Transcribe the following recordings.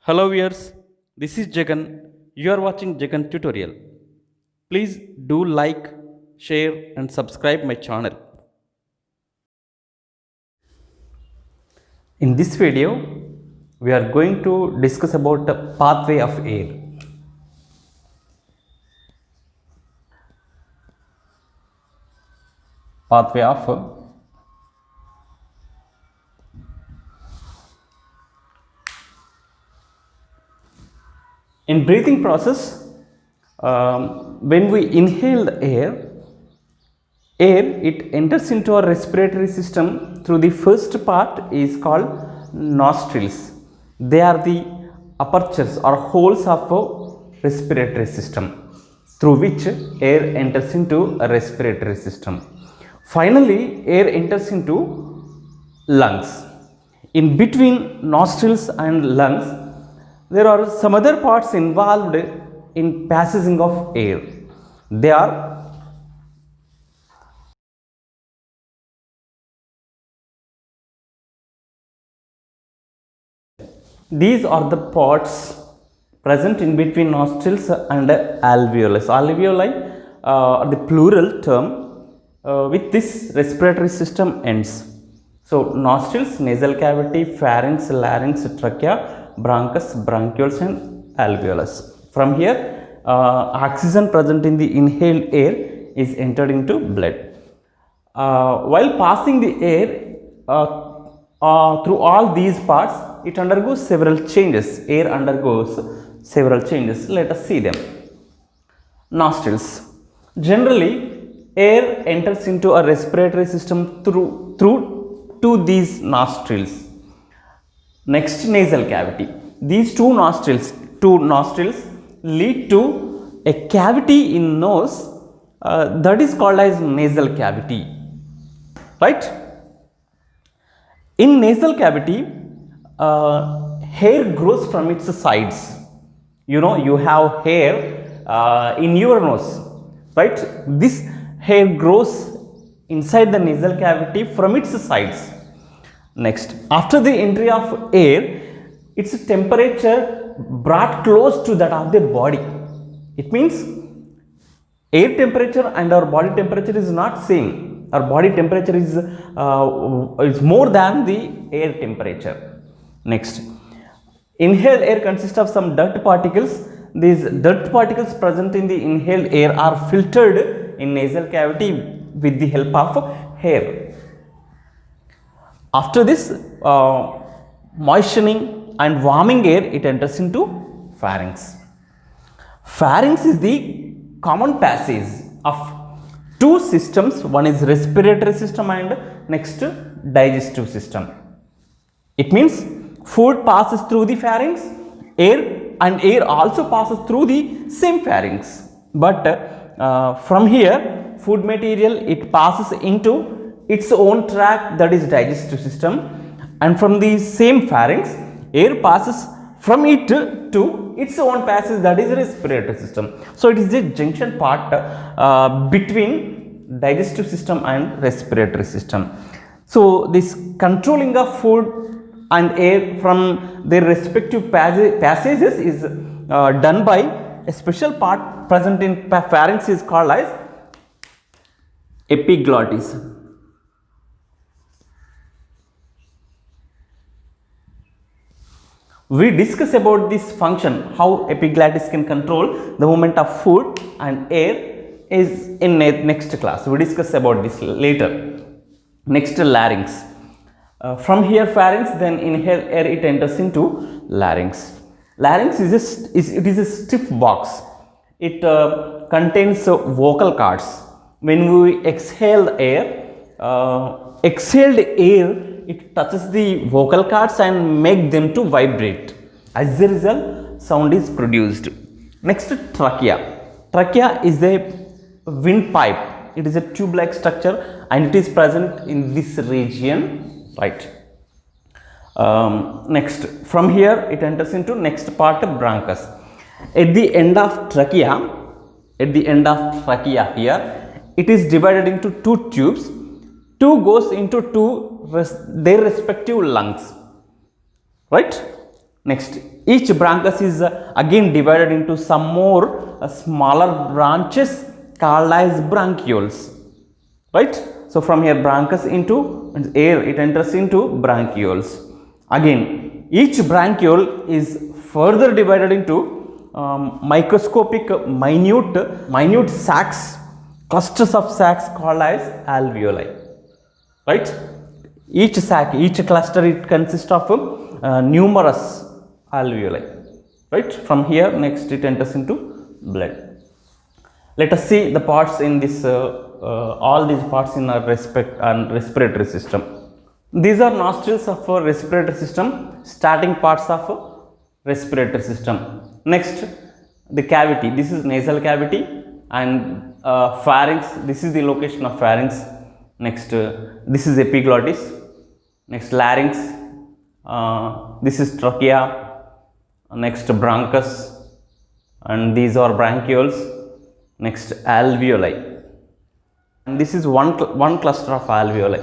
Hello viewers, this is Jagan. You are watching Jagan tutorial. Please do like, share and subscribe my channel. In this video, we are going to discuss about the pathway of air. Pathway of in breathing process, when we inhale the air it enters into our respiratory system through the first part is called nostrils. They are the apertures or holes of a respiratory system through which air enters into a respiratory system. Finally, air enters into lungs. In between nostrils and lungs, there are some other parts involved in passaging of air. These are the parts present in between nostrils and alveolus. Alveoli are the plural term with this respiratory system ends. So, nostrils, nasal cavity, pharynx, larynx, trachea, bronchus, bronchioles and alveolus. From here, oxygen present in the inhaled air is entered into blood. While passing the air through all these parts, it undergoes several changes. Air undergoes several changes. Let us see them. Nostrils. Generally, air enters into a respiratory system through to these nostrils. Next, nasal cavity. These two nostrils lead to a cavity in nose that is called as nasal cavity. Right? In nasal cavity, hair grows from its sides. You know, you have hair in your nose, right? This hair grows inside the nasal cavity from its sides. Next, after the entry of air, its temperature brought close to that of the body. It means air temperature and our body temperature is not same. Our body temperature is more than the air temperature. Next, inhaled air consists of some dirt particles. These dirt particles present in the inhaled air are filtered in nasal cavity with the help of hair. After this moistening and warming air, it enters into pharynx. Pharynx is the common passage of two systems. One is respiratory system and next digestive system. It means food passes through the pharynx, air also passes through the same pharynx. But from here, food material it passes into its own tract, that is digestive system, and from the same pharynx, air passes from it to its own passage, that is respiratory system. So it is a junction part between digestive system and respiratory system. So this controlling of food and air from their respective passages is done by a special part present in pharynx is called as epiglottis. We discuss about this function, how epiglottis can control the movement of food and air is in next class. We discuss about this later. Next, larynx. From here pharynx, then inhale air, it enters into larynx. Larynx is a stiff box. It contains vocal cords. When we exhale air, exhaled air it touches the vocal cords and make them to vibrate. As a result, sound is produced. Next, trachea. Trachea is a windpipe. It is a tube-like structure and it is present in this region, right? Next, from here it enters into next part of bronchus. At the end of trachea here, it is divided into two tubes. Two goes into their respective lungs, right? Next, Each branchus is again divided into some more smaller branches called as branchioles, right? So from here branchus into air, it enters into branchioles. Again, each branchiole is further divided into microscopic minute sacs, clusters of sacs called as alveoli, right? Each sac, each cluster, it consists of numerous alveoli, right? From here next it enters into blood. Let us see the parts in this all these parts in our respiratory system. These are nostrils of our respiratory system, starting parts of respiratory system. Next, the cavity. This is nasal cavity, and pharynx. This is the location of pharynx. Next, this is epiglottis. Next, larynx. This is trachea. Next, bronchus, and these are branchioles. Next, alveoli, and this is one cluster of alveoli.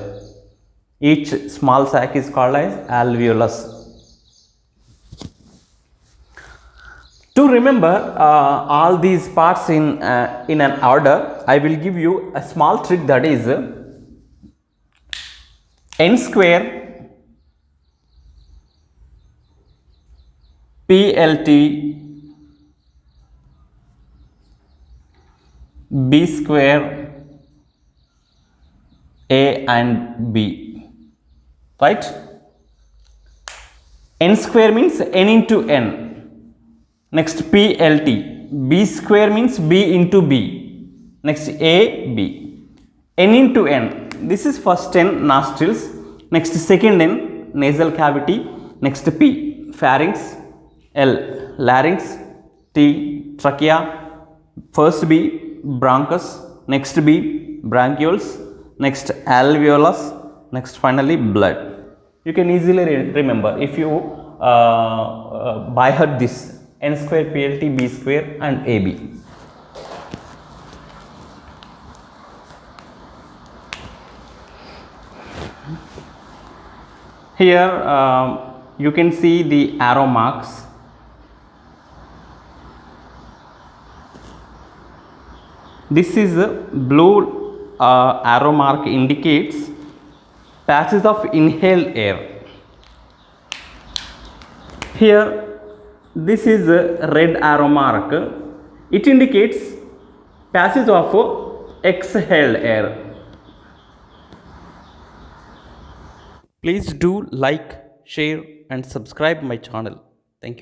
Each small sac is called as alveolus. To remember all these parts in an order, I will give you a small trick, that is n square plt b square a and b, right? N square means n into n. Next, plt, b square means b into b. Next, a b, n into n. This is first n, nostrils. Next, second n, nasal cavity. Next, p, pharynx. L, larynx. T, trachea. First b, bronchus. Next b, branchioles. Next, alveolus. Next, finally blood. You can easily remember if you by heart this n square plt b square and ab. Here you can see the arrow marks. This is a blue arrow mark indicates passage of inhaled air. Here this is a red arrow mark. It indicates passage of exhaled air. Please do like, share and subscribe my channel. Thank you.